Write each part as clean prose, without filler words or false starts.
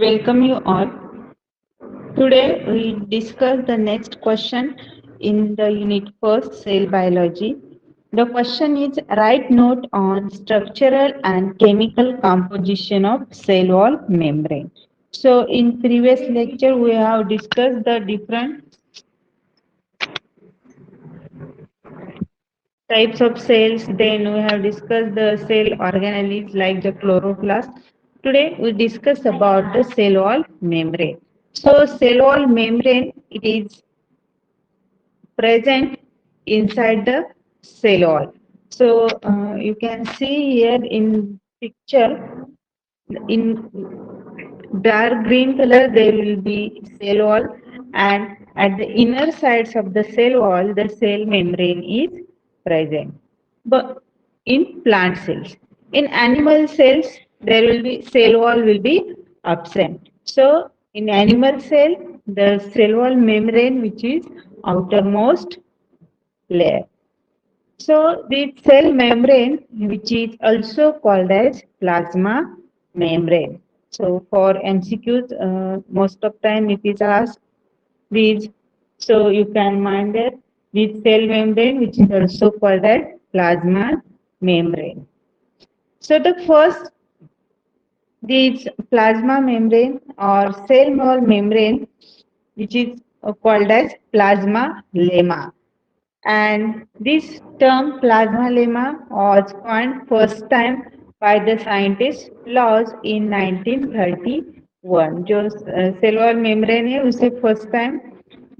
Welcome you all. Today we discuss the next question in the unit first cell biology. The question is write note on structural and chemical composition of cell wall membrane. So in previous lecture we have discussed the different types of cells. Then we have discussed the cell organelles like the chloroplast. Today we discuss about the cell wall membrane. So cell wall membrane it is present inside the cell wall. So you can see here in picture in dark green color there will be cell wall, and at the inner sides of the cell wall the cell membrane is present. But in plant cells, in animal cells there will be cell wall will be absent. So in animal cell the cell wall membrane which is outermost layer. So the cell membrane, which is also called as plasma membrane. So for MCQs, most of time it is asked these. So you can mind that this cell membrane, which is also called as plasma membrane. So the first, this plasma membrane or cell wall membrane, which is called as plasma lemma. And this term plasma lemma was coined first time by the scientist Claus in 1931. जो cell membrane है उसे first time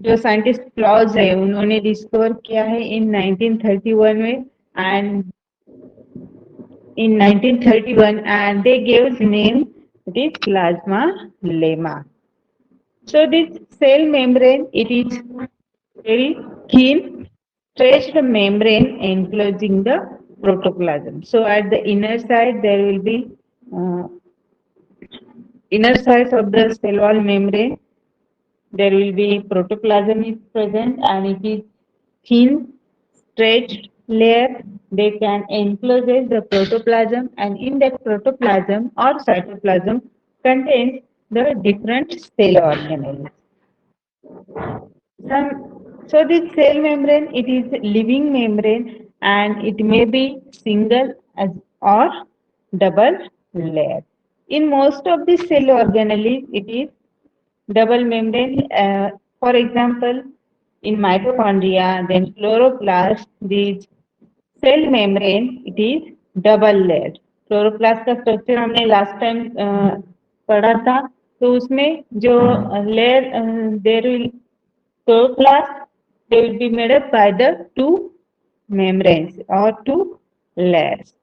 जो scientist clause है उन्होंने discover किया है इन 1931 में. And in 1931 and they gave name this plasma lemma. So this cell membrane it is very thin stretched membrane enclosing the protoplasm. So at the inner side there will be uh, inner sides of the cell wall membrane. There will be protoplasm is present and it is thin stretched layer. They can enclose the protoplasm, and in that protoplasm or cytoplasm contains the different cell organelles. So this cell membrane, it is living membrane and it may be single as or double layer. In most of the cell organelles, it is double membrane. For example, in mitochondria, then chloroplast, these cell membrane it is double layer. Chloroplast का structure हमने last time पढ़ा था. तो उसमें जो layer there will chloroplast they will be made up by the two membranes or two layers.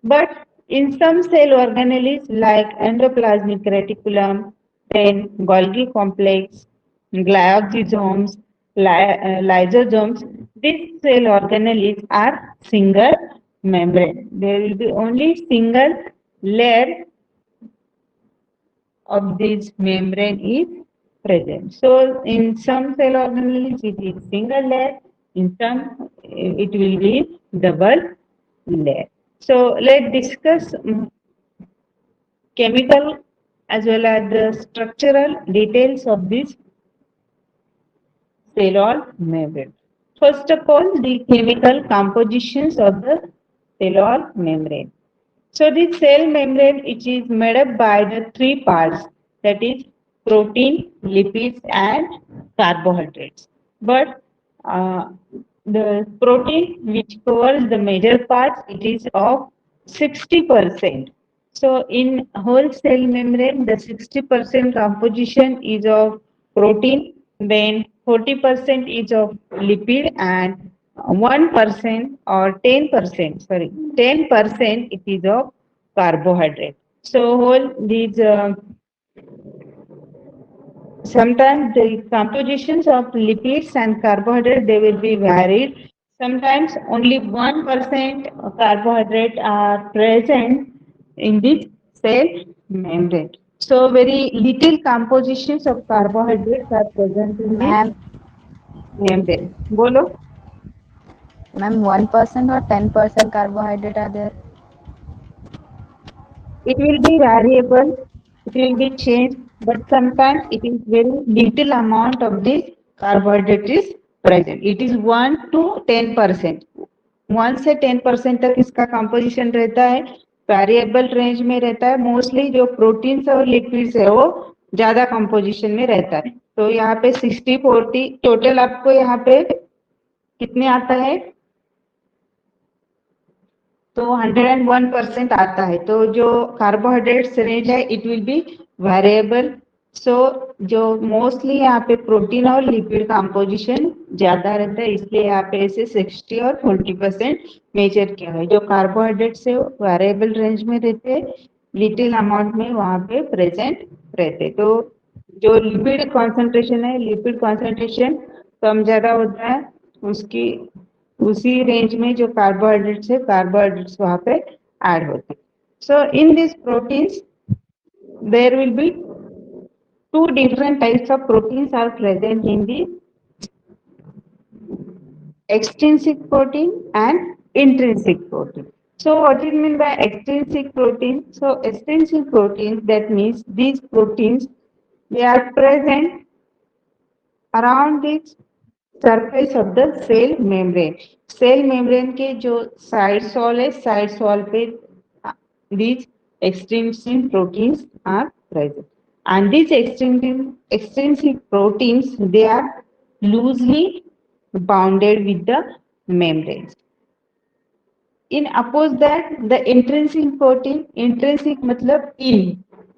But in some cell organelles like endoplasmic reticulum, then Golgi complex, glioxysomes, lysosomes, these cell organelles are single membrane. There will be only single layer of this membrane is present. So in some cell organelles it is single layer, in some it will be double layer. So let's discuss chemical as well as the structural details of this cell wall membrane. First of all, the chemical compositions of the cell wall membrane. So the cell membrane it is made up by the three parts, that is protein, lipids and carbohydrates. But uh, the protein which covers the major parts it is of 60%. So in whole cell membrane the 60% composition is of protein, then 40% is of lipid and 1% or 10%, sorry, 10% it is of carbohydrate. So whole these sometimes the compositions of lipids and carbohydrate they will be varied. Sometimes only 1% carbohydrate are present in this cell membrane. So very little compositions of carbohydrates are present in this Ma'am, membrane. Bolo. ma'am, 1% or 10% carbohydrate are there? It will be variable. it will be changed, but sometimes it is very little amount of this carbohydrate is present. It is 1 to 10%. 1 से 10% तक इसका composition रहता है, variable range में रहता है। Mostly जो proteins और लिपिड्स है वो ज्यादा कंपोजिशन में रहता है। तो यहाँ पे 60-40 टोटल आपको यहाँ पे कितने आता है, तो 101% आता है। तो जो कार्बोहाइड्रेट्स रेंज है इट विल बी वेरिएबल। सो जो मोस्टली यहाँ पे प्रोटीन और लिपिड कंपोजिशन ज्यादा रहता है, इसलिए यहाँ पे ऐसे 60 और 40% मेजर किया है। जो कार्बोहाइड्रेट्स है वेरिएबल रेंज में रहते हैं, लिटिल अमाउंट में वहाँ पे प्रेजेंट रहते। तो जो लिपिड कॉन्सेंट्रेशन है, लिपिड कॉन्सेंट्रेशन कम ज्यादा होता है, उसकी उसी रेंज में जो कार्बोहाइड्रेट्स है, कार्बोहाइड्रेट्स वहां पे ऐड होते हैं। So in this proteins there will be two different types of proteins are present in the extrinsic protein and intrinsic protein. So what is mean by extrinsic protein? So extrinsic proteins, that means these proteins, they are present around the surface of the cell membrane. Cell membrane के जो side wall है, side wall पे these extrinsic proteins are present, and these extrinsic proteins, they are loosely bounded with the membranes. In oppose that the intrinsic protein, intrinsic मतलब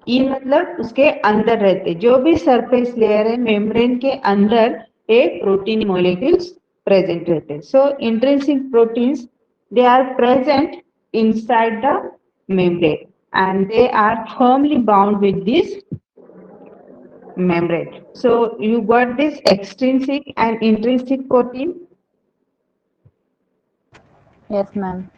इन मतलब उसके अंदर रहते, जो भी सरफेस लेयर है मेम्ब्रेन के अंदर एक प्रोटीन मॉलिक्यूल्स प्रेजेंट रहते। So intrinsic proteins, they are present inside the membrane and they are firmly bound with this membrane. So you got this extrinsic and intrinsic protein. Yes, ma'am.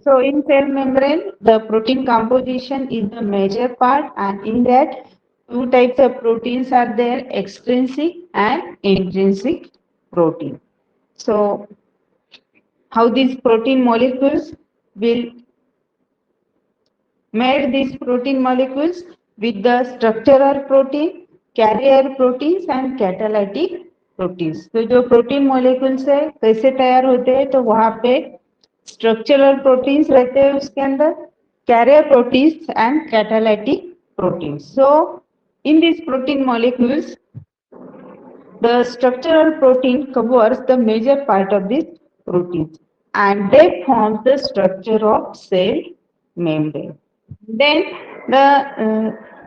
So in cell membrane, the protein composition is the major part, and in that two types of proteins are there, extrinsic and intrinsic protein. So how these protein molecules will made these protein molecules with the structural protein, carrier proteins and catalytic proteins. तो जो protein molecules है कैसे तैयार होते हैं, तो वहां पे स्ट्रक्चरल प्रोटीन्स रहते हैं, उसके अंदर carrier proteins and catalytic proteins. So in this protein molecules the structural protein covers the major part of this protein and they form the structure of cell membrane. Then the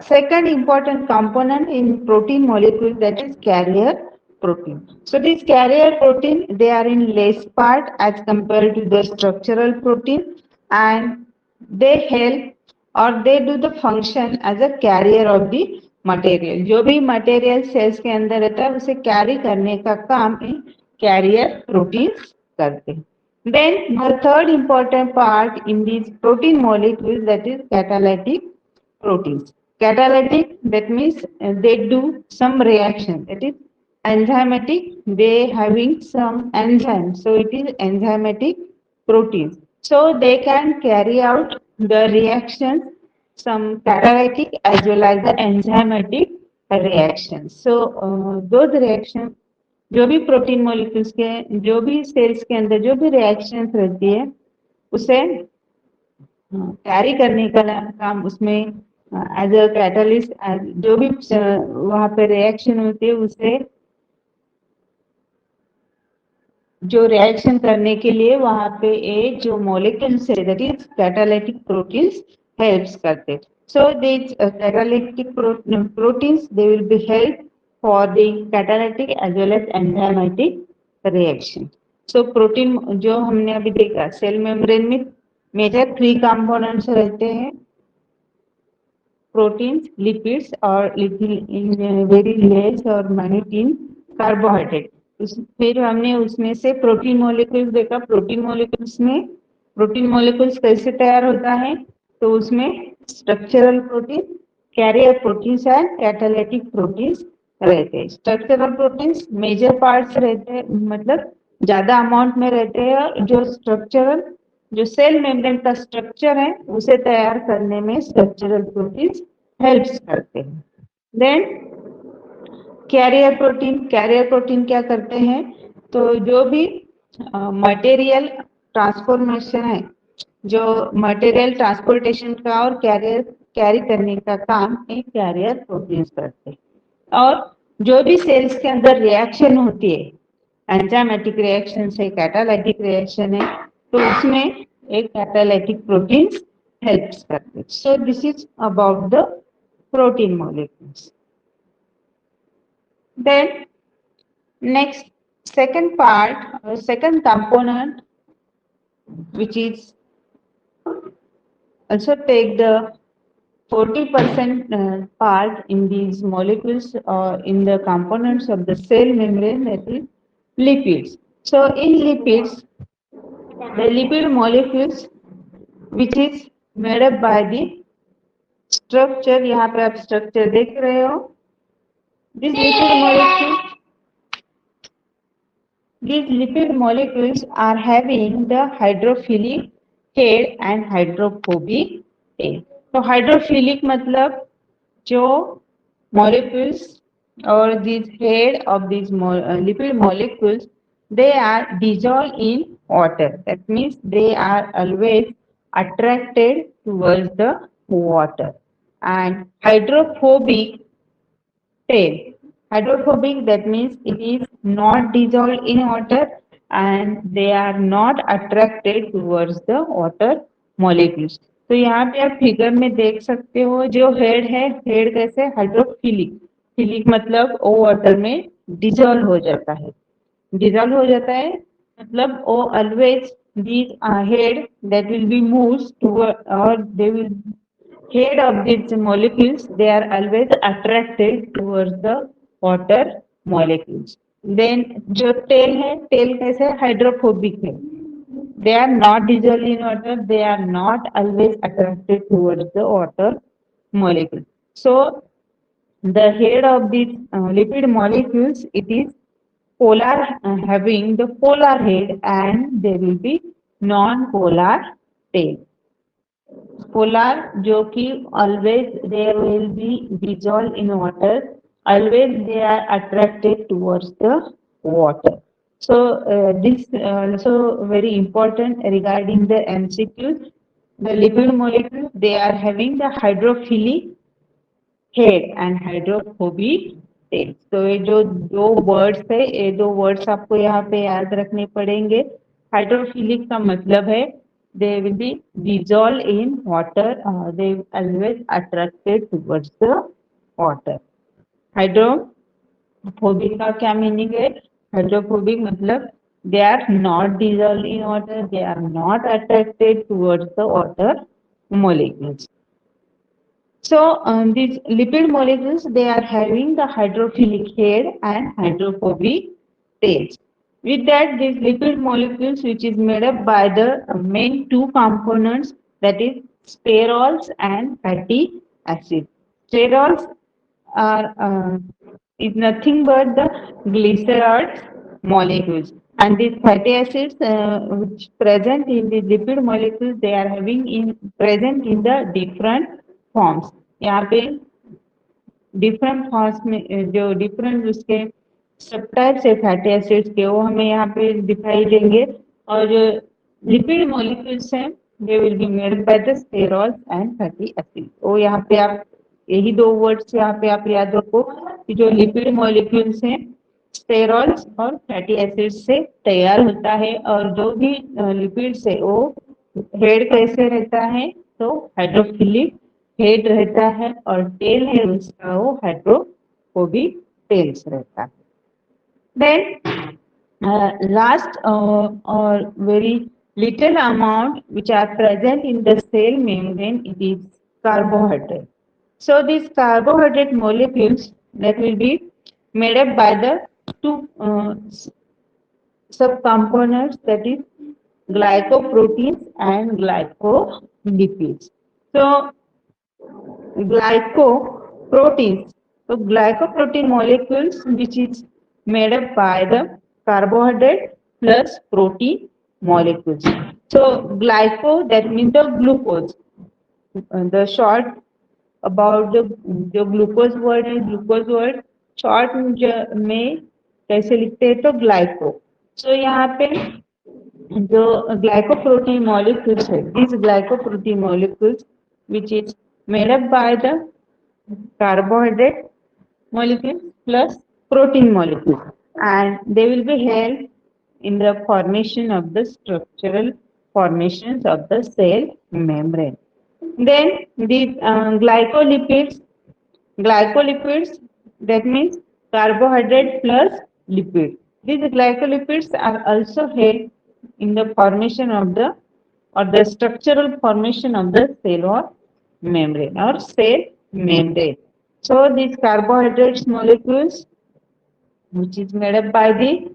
second important component in protein molecule, that is carrier protein. So this carrier protein, they are in less part as compared to the structural protein, and they help or they do the function as a carrier of the material. जो भी material sales के अंदर रहता है उसे carry करने का काम कैरियर प्रोटीन्स करते हैं। Then the third important part in these protein molecules, that is catalytic proteins. Catalytic, that means they do some reaction, that is enzymatic, they having some enzyme, so it is enzymatic proteins. So they can carry out the reactions, some catalytic as well as the enzymatic reactions. So those reactions, जो भी protein molecules के, जो भी sales के अंदर जो भी reactions रहती है उसे कैरी करने का काम उसमें एज अ कैटलिस्ट, जो भी वहां पे रिएक्शन होती है उसे जो रिएक्शन करने के लिए वहां पे एक जो मॉलिक्यूल्स है, that is catalytic proteins helps करते। So these catalytic proteins, they will be help for the catalytic as well as enzymatic reaction. So protein जो हमने अभी देखा, सेल मेम्ब्रेन में मेजर 3 कंपोनेंट्स रहते हैं, प्रोटीन्स, लिपिड्स और वेरी लेस और माइन्यूट इन कार्बोहाइड्रेट। फिर हमने उसमें से प्रोटीन मॉलिक्यूल्स देखा। प्रोटीन मॉलिक्यूल्स में प्रोटीन मॉलिक्यूल्स कैसे तैयार होता है, तो उसमें structural protein, carrier proteins and catalytic proteins रहते हैं। स्ट्रक्चरल प्रोटीन्स मेजर पार्ट्स रहते हैं, मतलब ज्यादा अमाउंट में रहते हैं। जो स्ट्रक्चरल, जो सेल मेम्ब्रेन का स्ट्रक्चर है उसे तैयार करने में स्ट्रक्चरल प्रोटीन्स हेल्प्स करते हैं। देन कैरियर प्रोटीन क्या करते हैं? तो जो भी मटेरियल ट्रांसफॉर्मेशन है, जो मटेरियल ट्रांसपोर्टेशन का और कैरियर कैरी करने का काम एक कैरियर प्रोटीन्स करते हैं। और जो भी सेल्स के अंदर रिएक्शन होती है, एंजाइमेटिक रिएक्शन है, कैटालाइटिक रिएक्शन है, तो उसमें एक कैटालाइटिक प्रोटीन्स हेल्प्स करते हैं। So this is about the protein molecules. Then next, second part or second component, which is also take the 40% part in these molecules or in the components of the cell membrane, that is lipids. So in lipids, the lipid molecules which is made up by the structure, यहाँ पे आप structure देख रहे हो, this lipid molecule, these lipid molecules are having the hydrophilic head and hydrophobic tail. तो hydrophilic मतलब जो molecules or these head of these lipid molecules, they are dissolved in water. That means they are always attracted towards the water. And hydrophobic tail. Hydrophobic, that means it is not dissolved in water and they are not attracted towards the water molecules. तो यहाँ पे आप figure में देख सकते हो, जो head है, हेड कैसे हाइड्रोफिलिक, फिलिक मतलब वो वाटर में डिजॉल्व हो जाता है, डिजॉल्व हो जाता है मतलब वो always these head that will be moves toward, or they will head of these molecules, they are always attracted towards the water molecules. Then जो tail है, tail कैसे हाइड्रोफोबिक है, they are not dissolved in water, they are not always attracted towards the water molecule. So the head of these lipid molecules, it is polar, having the polar head, and there will be non-polar tail. Polar जो कि always they will be dissolved in water, always they are attracted towards the water. So this also very important regarding the MCQs. The lipid molecules, they are having the hydrophilic head and hydrophobic tell. तो ये जो दो words है, ये दो words आपको यहाँ पे याद रखने पड़ेंगे। हाइड्रोफिलिक का मतलब है they will be dissolve in water, they always attracted towards the water. Hydrophobic का क्या मीनिंग है? हाइड्रोफोबिक मतलब they are not dissolve in water, they are not attracted towards the water molecules. So these lipid molecules, they are having the hydrophilic head and hydrophobic tails. With that, these lipid molecules, which is made up by the main two components, that is sterols and fatty acids. Sterols are is nothing but the glycerol molecules, and these fatty acids which present in the lipid molecules, they are having in present in the different forms. यहाँ पे different forms में जो different उसके सब types है fatty acids के, वो हमें यहाँ पे दिखाई देंगे। और जो लिपिड मॉलिक्यूल्स हैं, दे will be made by the sterols and fatty acids. वो यहाँ पे आप यही दो वर्ड्स यहाँ पे आप याद रखो कि जो लिपिड मॉलिक्यूल्स हैं स्टेरॉल्स और फैटी एसिड्स से तैयार होता है। और जो भी लिपिड्स है वो हेड कैसे रहता है, तो हाइड्रोफिलिक हेड रहता है, और टेल है उसका वो हाइड्रोफोबिक टेल्स रहता है। देन लास्ट और very little amount which are present in the cell membrane, it is carbohydrate. So these carbohydrate molecules that will be made up by the two subcomponents, that is glycoproteins and glycolipids. So glycoproteins. So glycoprotein molecules which is made up by the carbohydrate plus protein molecules. So glyco, that means the glucose, the short about जो glucose word है, glucose word short में कैसे लिखते हैं तो glyco. सो यहाँ पे जो glycoprotein molecules है, these glycoprotein molecules which is made up by the carbohydrate molecule plus protein molecule, and they will be held in the formation of the structural formations of the cell membrane. Then the glycolipids, that means carbohydrate plus lipid. These glycolipids are also held in the formation of the or the structural formation of the cell or membrane or cell membrane. So these carbohydrates molecules, which is made up by the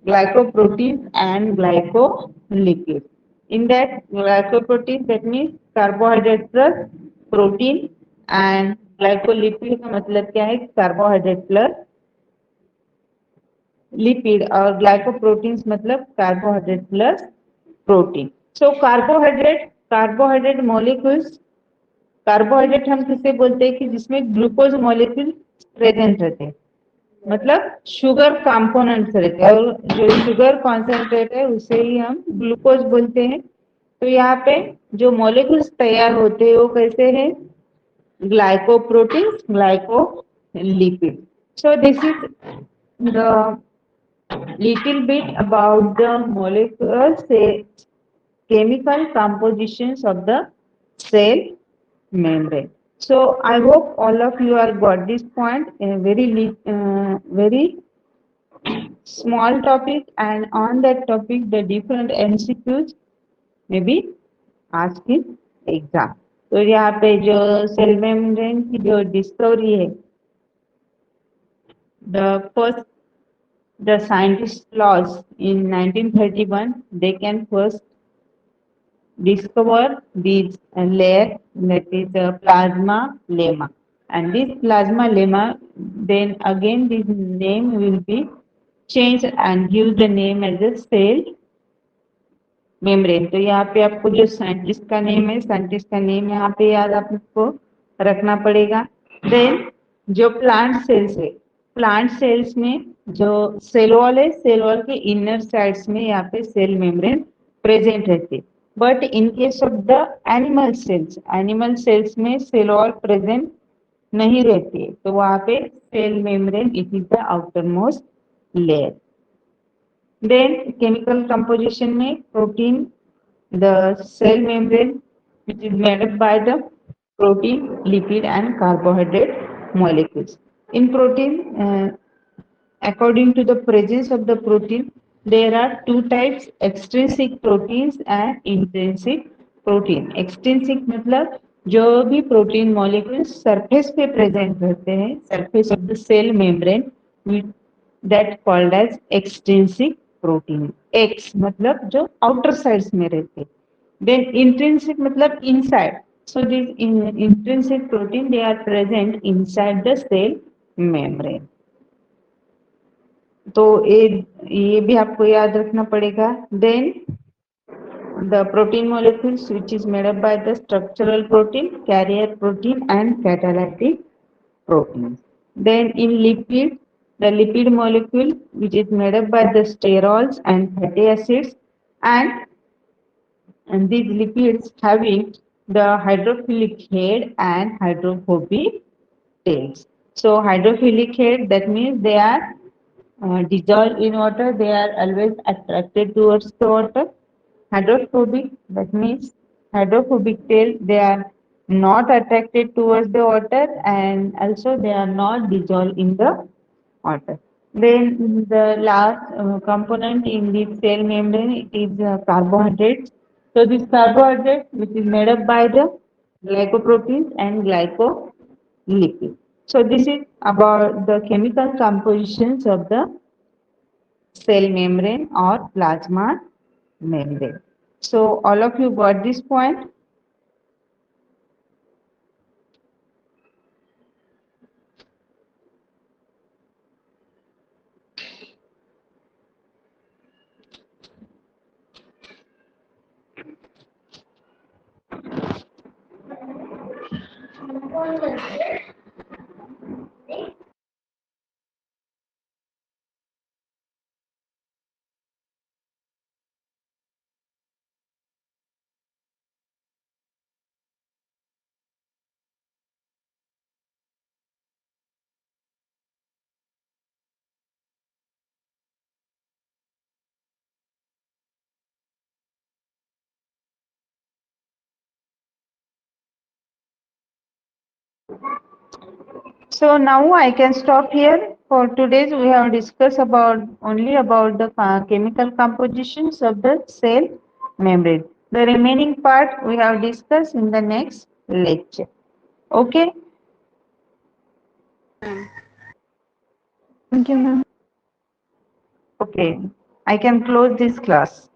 glycoproteins and glycolipid. In that glycoprotein, that means carbohydrate plus protein, and glycolipid का मतलब क्या है, carbohydrate plus lipid, और glycoproteins मतलब carbohydrate plus protein. So carbohydrate molecules, carbohydrate हम किसे बोलते हैं कि जिसमें ग्लूकोज मॉलिक्यूल प्रेजेंट रहते हैं, मतलब शुगर कंपोनेंट्स रहते हैं, और जो शुगर कॉन्सेंट्रेट है उसे ही हम ग्लूकोज बोलते हैं. तो यहाँ पे जो मॉलिक्यूल्स तैयार होते हैं वो कैसे हैं, glycoproteins, glycolipid. So this is the little bit about the molecular say, chemical compositions of the cell membrane. So I hope all of you are got this point. A very small topic, and on that topic the different MCQs may be asked in exam. तो यहाँ पे जो cell membrane की जो discovery है, the first the scientists laws in 1931, they can first discover this layer, that is plasma lemma, and this plasma lemma, then again this name will be changed and give the name as a cell membrane. तो यहाँ पे आपको जो scientist का name है, scientist का name यहाँ पे याद आपको रखना पड़ेगा. देन जो प्लांट सेल्स है, प्लांट सेल्स में जो सेल वॉल है, सेल वॉल के इनर साइड्स में यहाँ पे सेल मेम्ब्रेन प्रेजेंट रहती. But in case of the animal cells में सेल वॉल प्रेजेंट नहीं रहती है, तो वहाँ पे cell membrane it is the outermost layer. Then chemical composition में protein, the cell membrane which is made up by the protein, lipid and carbohydrate molecules. In protein, according to the presence of the protein, there are two types: extrinsic proteins and intrinsic protein. Extrinsic मतलब जो भी protein molecules surface पे प्रेजेंट रहते हैं, surface of the cell membrane, that called as extrinsic protein. Ex मतलब जो outer sides में रहते. देन इंट्रिंसिक मतलब inside. So this intrinsic protein they are present inside the cell membrane. तो ये भी आपको याद रखना पड़ेगा. Then the protein molecules which is made up by the structural protein, carrier protein and catalytic proteins. Then in lipid, the lipid molecule which is made up by the sterols and fatty acids, and these lipids having the hydrophilic head and hydrophobic tails. So hydrophilic head, that means they are dissolved in water, they are always attracted towards the water. Hydrophobic, that means hydrophobic tail, they are not attracted towards the water, and also they are not dissolved in the water. Then the last component in the cell membrane, it is carbohydrates. So this carbohydrate which is made up by the glycoproteins and glycolipid. So this is about the chemical compositions of the cell membrane or plasma membrane. So all of you got this point? So now I can stop here. For today's, we have discussed about only about the chemical compositions of the cell membrane. The remaining part we have discussed in the next lecture. Okay. Thank you, ma'am. Okay. I can close this class.